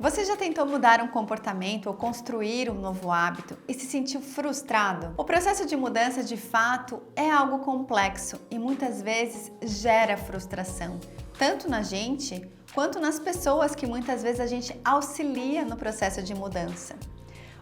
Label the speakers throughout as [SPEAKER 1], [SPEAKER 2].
[SPEAKER 1] Você já tentou mudar um comportamento ou construir um novo hábito e se sentiu frustrado? O processo de mudança, de fato, é algo complexo e muitas vezes gera frustração, tanto na gente quanto nas pessoas que muitas vezes a gente auxilia no processo de mudança.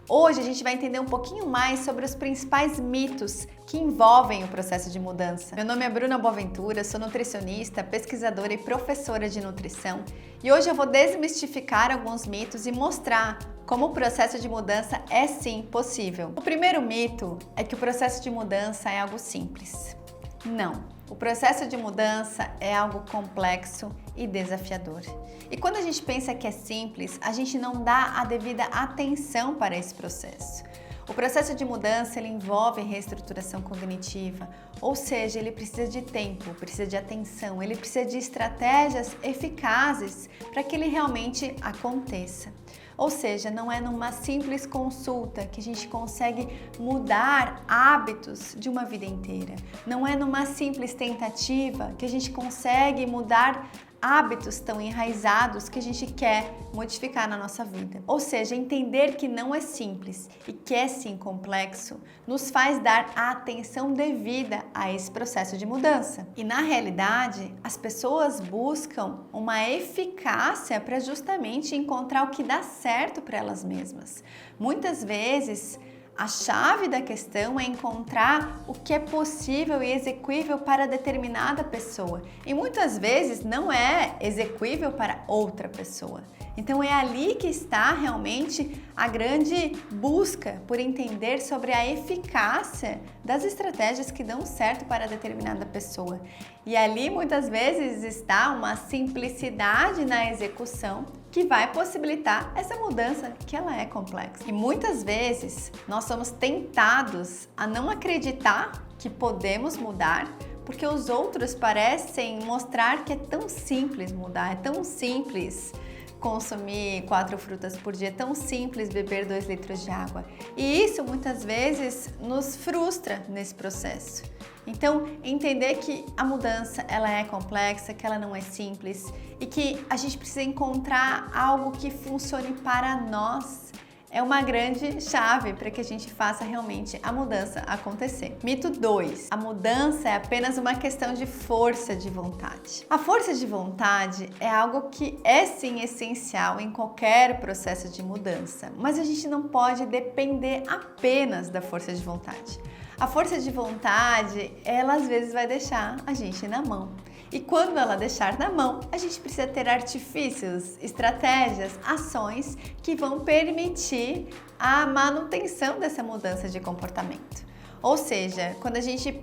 [SPEAKER 1] Hoje a gente vai entender um pouquinho mais sobre os principais mitos que envolvem o processo de mudança. Meu nome é Bruna Boaventura, sou nutricionista, pesquisadora e professora de nutrição, e hoje eu vou desmistificar alguns mitos e mostrar como o processo de mudança é sim possível. O primeiro mito é que o processo de mudança é algo simples. Não. O processo de mudança é algo complexo e desafiador. E quando a gente pensa que é simples, a gente não dá a devida atenção para esse processo. O processo de mudança ele envolve reestruturação cognitiva, ou seja, ele precisa de tempo, precisa de atenção, ele precisa de estratégias eficazes para que ele realmente aconteça. Ou seja, não é numa simples consulta que a gente consegue mudar hábitos de uma vida inteira. Não é numa simples tentativa que a gente consegue mudar hábitos tão enraizados que a gente quer modificar na nossa vida. Ou seja, entender que não é simples e que é sim complexo nos faz dar a atenção devida a esse processo de mudança. E na realidade, as pessoas buscam uma eficácia para justamente encontrar o que dá certo para elas mesmas. Muitas vezes, a chave da questão é encontrar o que é possível e execuível para determinada pessoa e muitas vezes não é execuível para outra pessoa. Então é ali que está realmente a grande busca por entender sobre a eficácia das estratégias que dão certo para determinada pessoa. E ali muitas vezes está uma simplicidade na execução que vai possibilitar essa mudança que ela é complexa. E muitas vezes nós somos tentados a não acreditar que podemos mudar porque os outros parecem mostrar que é tão simples mudar, é tão simples consumir 4 frutas por dia, é tão simples beber 2 litros de água. E isso muitas vezes nos frustra nesse processo. Então, entender que a mudança ela é complexa, que ela não é simples e que a gente precisa encontrar algo que funcione para nós é uma grande chave para que a gente faça realmente a mudança acontecer. Mito 2. A mudança é apenas uma questão de força de vontade. A força de vontade é algo que é sim essencial em qualquer processo de mudança, mas a gente não pode depender apenas da força de vontade. A força de vontade, ela às vezes vai deixar a gente na mão. E quando ela deixar na mão, a gente precisa ter artifícios, estratégias, ações que vão permitir a manutenção dessa mudança de comportamento. Ou seja, quando a gente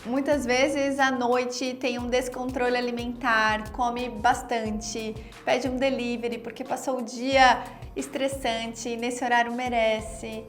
[SPEAKER 1] muitas vezes à noite tem um descontrole alimentar, come bastante, pede um delivery porque passou o dia estressante e nesse horário merece.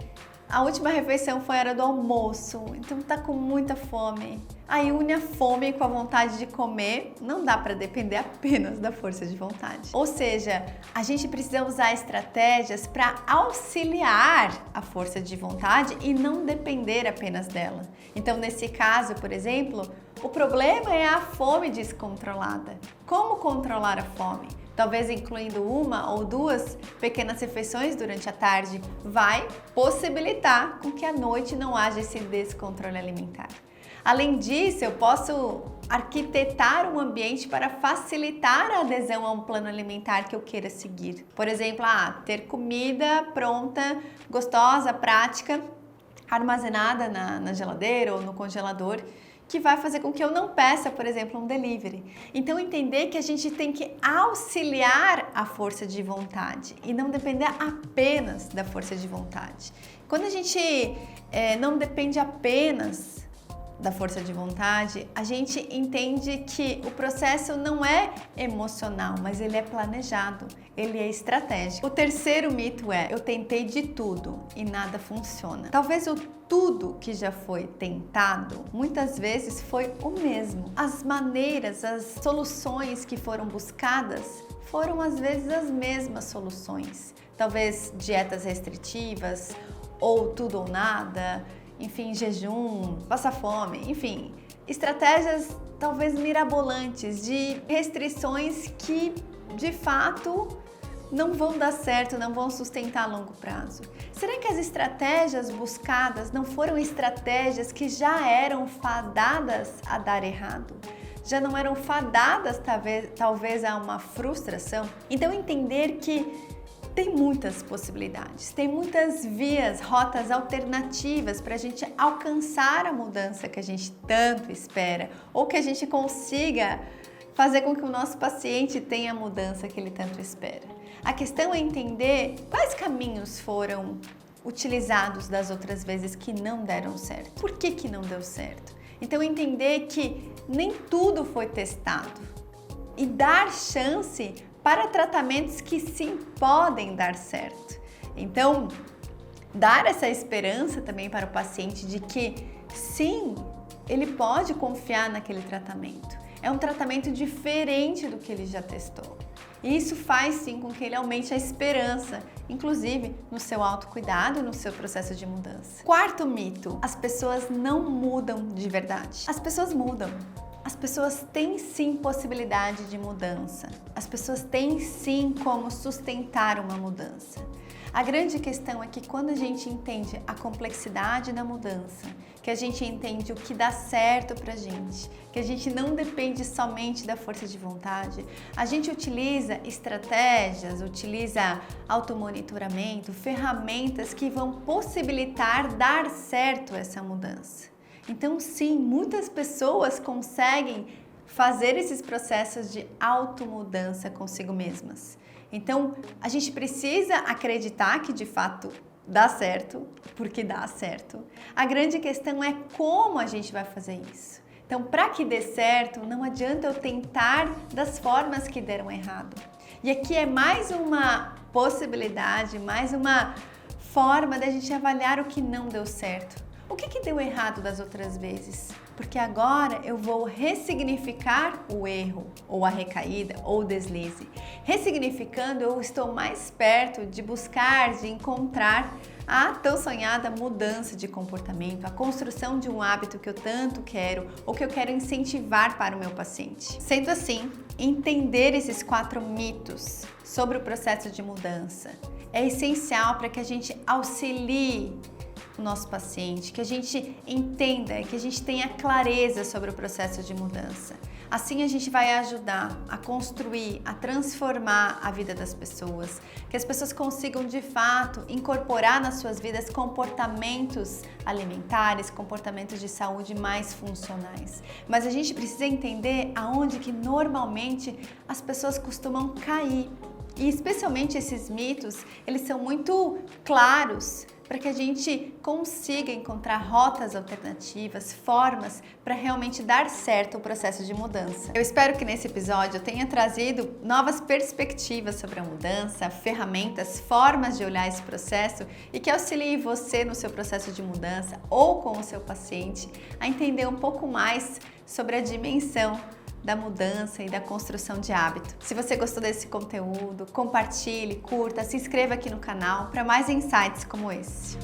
[SPEAKER 1] A última refeição foi a hora do almoço, então tá com muita fome. Aí une a fome com a vontade de comer, não dá para depender apenas da força de vontade. Ou seja, a gente precisa usar estratégias para auxiliar a força de vontade e não depender apenas dela. Então, nesse caso, por exemplo, o problema é a fome descontrolada. Como controlar a fome? Talvez incluindo 1 ou 2 pequenas refeições durante a tarde, vai possibilitar com que à noite não haja esse descontrole alimentar. Além disso, eu posso arquitetar um ambiente para facilitar a adesão a um plano alimentar que eu queira seguir. Por exemplo, ter comida pronta, gostosa, prática, armazenada na geladeira ou no congelador, que vai fazer com que eu não peça, por exemplo, um delivery. Então, entender que a gente tem que auxiliar a força de vontade e não depender apenas da força de vontade. Quando a gente não depende apenas da força de vontade, a gente entende que o processo não é emocional, mas ele é planejado, ele é estratégico. O terceiro mito é: eu tentei de tudo e nada funciona. Talvez o tudo que já foi tentado muitas vezes foi o mesmo. As maneiras, as soluções que foram buscadas foram às vezes as mesmas soluções. Talvez dietas restritivas ou tudo ou nada, enfim, jejum, passar fome, enfim, estratégias talvez mirabolantes de restrições que de fato não vão dar certo, não vão sustentar a longo prazo? Será que as estratégias buscadas não foram estratégias que já eram fadadas a dar errado? Já não eram fadadas talvez a uma frustração? Então entender que tem muitas possibilidades, tem muitas vias, rotas alternativas para a gente alcançar a mudança que a gente tanto espera ou que a gente consiga fazer com que o nosso paciente tenha a mudança que ele tanto espera. A questão é entender quais caminhos foram utilizados das outras vezes que não deram certo. Por que não deu certo? Então entender que nem tudo foi testado e dar chance para tratamentos que sim podem dar certo. Então, dar essa esperança também para o paciente de que sim, ele pode confiar naquele tratamento. É um tratamento diferente do que ele já testou. E isso faz sim com que ele aumente a esperança, inclusive no seu autocuidado, no seu processo de mudança. Quarto mito: as pessoas não mudam de verdade. As pessoas mudam. As pessoas têm sim possibilidade de mudança. As pessoas têm sim como sustentar uma mudança. A grande questão é que quando a gente entende a complexidade da mudança, que a gente entende o que dá certo pra gente, que a gente não depende somente da força de vontade, a gente utiliza estratégias, utiliza automonitoramento, ferramentas que vão possibilitar dar certo essa mudança. Então, sim, muitas pessoas conseguem fazer esses processos de automudança consigo mesmas. Então, a gente precisa acreditar que de fato dá certo, porque dá certo. A grande questão é como a gente vai fazer isso. Então, para que dê certo, não adianta eu tentar das formas que deram errado. E aqui é mais uma possibilidade, mais uma forma da gente avaliar o que não deu certo. O que deu errado das outras vezes? Porque agora eu vou ressignificar o erro, ou a recaída, ou o deslize. Ressignificando, eu estou mais perto de buscar, de encontrar a tão sonhada mudança de comportamento, a construção de um hábito que eu tanto quero ou que eu quero incentivar para o meu paciente. Sendo assim, entender esses 4 mitos sobre o processo de mudança é essencial para que a gente auxilie o nosso paciente, que a gente entenda, que a gente tenha clareza sobre o processo de mudança. Assim a gente vai ajudar a construir, a transformar a vida das pessoas, que as pessoas consigam de fato incorporar nas suas vidas comportamentos alimentares, comportamentos de saúde mais funcionais. Mas a gente precisa entender aonde que normalmente as pessoas costumam cair. E especialmente esses mitos, eles são muito claros para que a gente consiga encontrar rotas alternativas, formas para realmente dar certo o processo de mudança. Eu espero que nesse episódio eu tenha trazido novas perspectivas sobre a mudança, ferramentas, formas de olhar esse processo e que auxilie você no seu processo de mudança ou com o seu paciente a entender um pouco mais sobre a dimensão da mudança e da construção de hábito. Se você gostou desse conteúdo, compartilhe, curta, se inscreva aqui no canal para mais insights como esse.